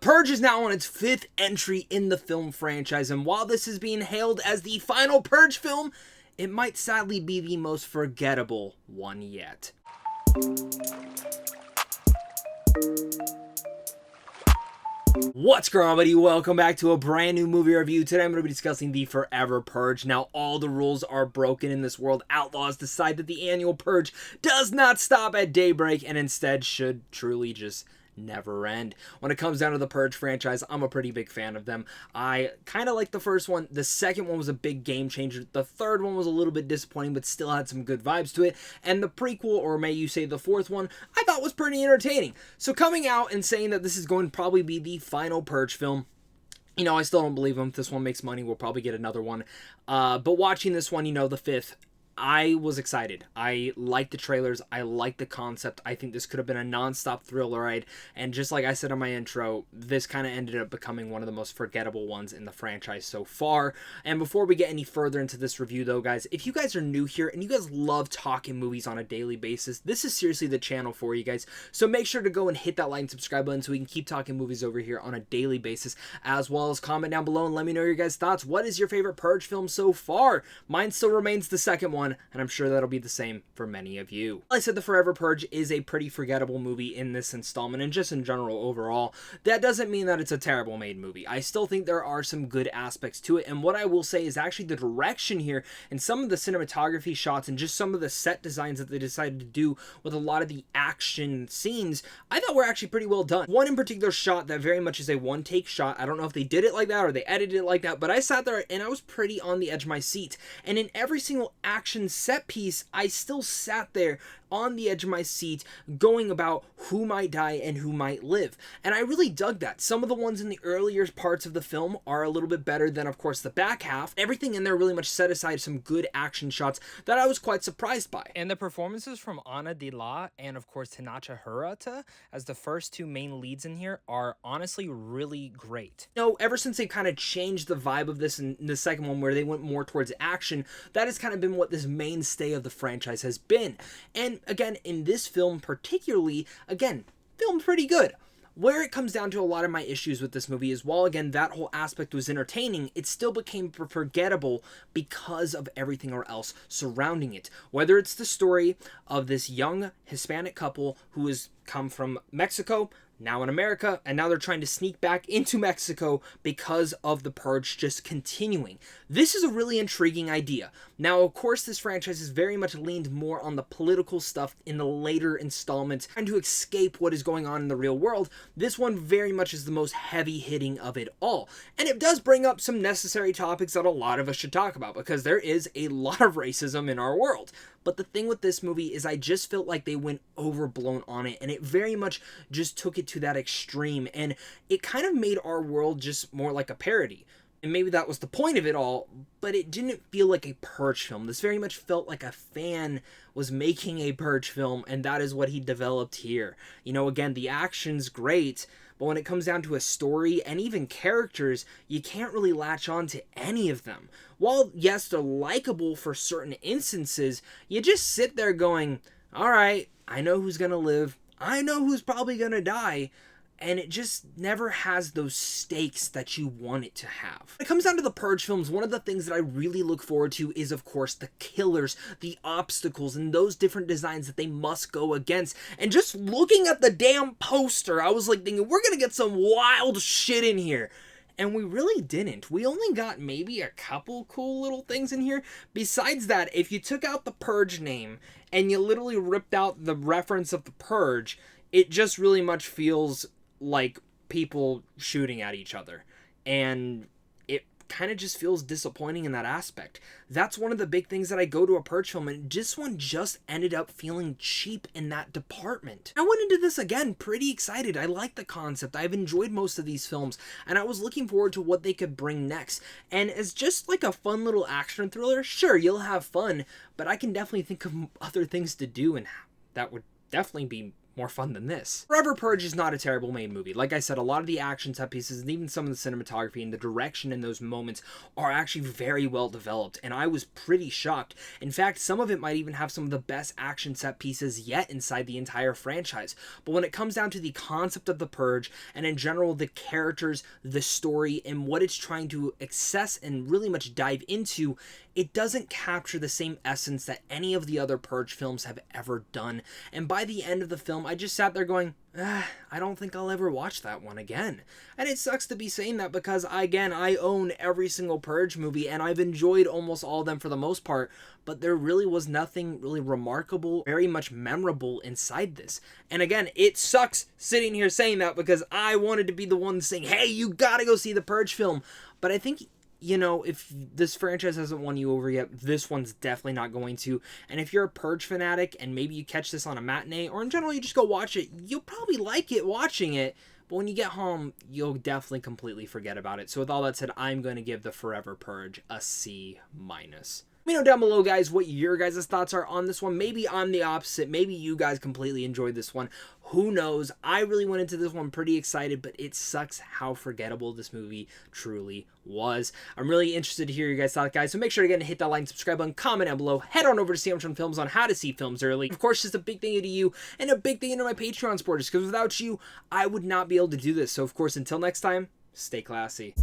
Purge is now on its 5th entry in the film franchise, and while this is being hailed as the final Purge film, it might sadly be the most forgettable one yet. What's going on, buddy? Welcome back to a brand new movie review. Today I'm going to be discussing the Forever Purge. Now, all the rules are broken in this world. Outlaws decide that the annual purge does not stop at daybreak and instead should truly just never end. When it comes down to the Purge franchise, I'm a pretty big fan of them. I kind of like the first one. The second one was a big game changer. The third one was a little bit disappointing, but still had some good vibes to it. And the prequel, or may you say the fourth one, I thought was pretty entertaining. So coming out and saying that this is going to probably be the final Purge film, you know, I still don't believe him. If this one makes money, we'll probably get another one. But watching this one, you know, the 5th, I was excited. I liked the trailers. I liked the concept. I think this could have been a non-stop thriller ride. And just like I said in my intro, this kind of ended up becoming one of the most forgettable ones in the franchise so far. And before we get any further into this review though, guys, if you guys are new here and you guys love talking movies on a daily basis, this is seriously the channel for you guys. So make sure to go and hit that like and subscribe button so we can keep talking movies over here on a daily basis, as well as comment down below and let me know your guys' thoughts. What is your favorite Purge film so far? Mine still remains the second one, and I'm sure that'll be the same for many of you. Like I said, the Forever Purge is a pretty forgettable movie in this installment, and just in general overall. That doesn't mean that it's a terrible made movie. I still think there are some good aspects to it, and what I will say is actually the direction here and some of the cinematography shots and just some of the set designs that they decided to do with a lot of the action scenes, I thought were actually pretty well done. One in particular shot that very much is a one-take shot. I don't know if they did it like that or they edited it like that, but I sat there and I was pretty on the edge of my seat, and in every single action set piece, I still sat there on the edge of my seat going about who might die and who might live. And I really dug that. Some of the ones in the earlier parts of the film are a little bit better than, of course, the back half. Everything in there really much set aside some good action shots that I was quite surprised by. And the performances from Adela and, of course, Tenoch Huerta as the first two main leads in here are honestly really great. You know, ever since they kind of changed the vibe of this in the second one where they went more towards action, that has kind of been what this mainstay of the franchise has been. And again, in this film particularly, again, filmed pretty good. Where it comes down to a lot of my issues with this movie is, while again that whole aspect was entertaining, it still became forgettable because of everything else surrounding it. Whether it's the story of this young Hispanic couple who has come from Mexico, now in America, and now they're trying to sneak back into Mexico because of the Purge just continuing. This is a really intriguing idea. Now, of course, this franchise is very much leaned more on the political stuff in the later installments, trying to escape what is going on in the real world. This one very much is the most heavy-hitting of it all. And it does bring up some necessary topics that a lot of us should talk about, because there is a lot of racism in our world. But the thing with this movie is I just felt like they went overblown on it, and it very much just took it to that extreme, and it kind of made our world just more like a parody. And maybe that was the point of it all, but it didn't feel like a Purge film. This very much felt like a fan was making a Purge film, and that is what he developed here. You know, again, the action's great, but when it comes down to a story and even characters, you can't really latch on to any of them. While, yes, they're likable for certain instances, you just sit there going, all right, I know who's going to live. I know who's probably going to die. And it just never has those stakes that you want it to have. When it comes down to the Purge films, one of the things that I really look forward to is, of course, the killers, the obstacles, and those different designs that they must go against. And just looking at the damn poster, I was like thinking, we're gonna get some wild shit in here. And we really didn't. We only got maybe a couple cool little things in here. Besides that, if you took out the Purge name and you literally ripped out the reference of the Purge, it just really much feels like people shooting at each other, and it kind of just feels disappointing in that aspect. That's one of the big things that I go to a Purge film, and this one just ended up feeling cheap in that department. I went into this again pretty excited. I like the concept. I've enjoyed most of these films, and I was looking forward to what they could bring next. And as just like a fun little action thriller, sure, you'll have fun, but I can definitely think of other things to do, and that would definitely be more fun than this. Forever Purge is not a terrible made movie. Like I said, a lot of the action set pieces and even some of the cinematography and the direction in those moments are actually very well developed, and I was pretty shocked. In fact, some of it might even have some of the best action set pieces yet inside the entire franchise. But when it comes down to the concept of the Purge, and in general the characters, the story, and what it's trying to access and really much dive into, it doesn't capture the same essence that any of the other Purge films have ever done. And by the end of the film, I just sat there going, I don't think I'll ever watch that one again. And it sucks to be saying that because, again, I own every single Purge movie and I've enjoyed almost all of them for the most part, but there really was nothing really remarkable, very much memorable inside this. And again, it sucks sitting here saying that because I wanted to be the one saying, hey, you gotta go see the Purge film. But I think, you know, if this franchise hasn't won you over yet, this one's definitely not going to. And if you're a Purge fanatic and maybe you catch this on a matinee, or in general you just go watch it, you'll probably like it watching it, but when you get home, you'll definitely completely forget about it. So with all that said, I'm going to give the Forever Purge a C-. Let me know down below, guys, what your guys' thoughts are on this one. Maybe I'm the opposite. Maybe you guys completely enjoyed this one. Who knows? I really went into this one pretty excited, but it sucks how forgettable this movie truly was. I'm really interested to hear your guys' thoughts, guys, so make sure to hit that like and subscribe button, comment down below, head on over to CM Films on how to see films early. Of course, just a big thank you to you, and a big thank you to my Patreon supporters, because without you, I would not be able to do this. So, of course, until next time, stay classy.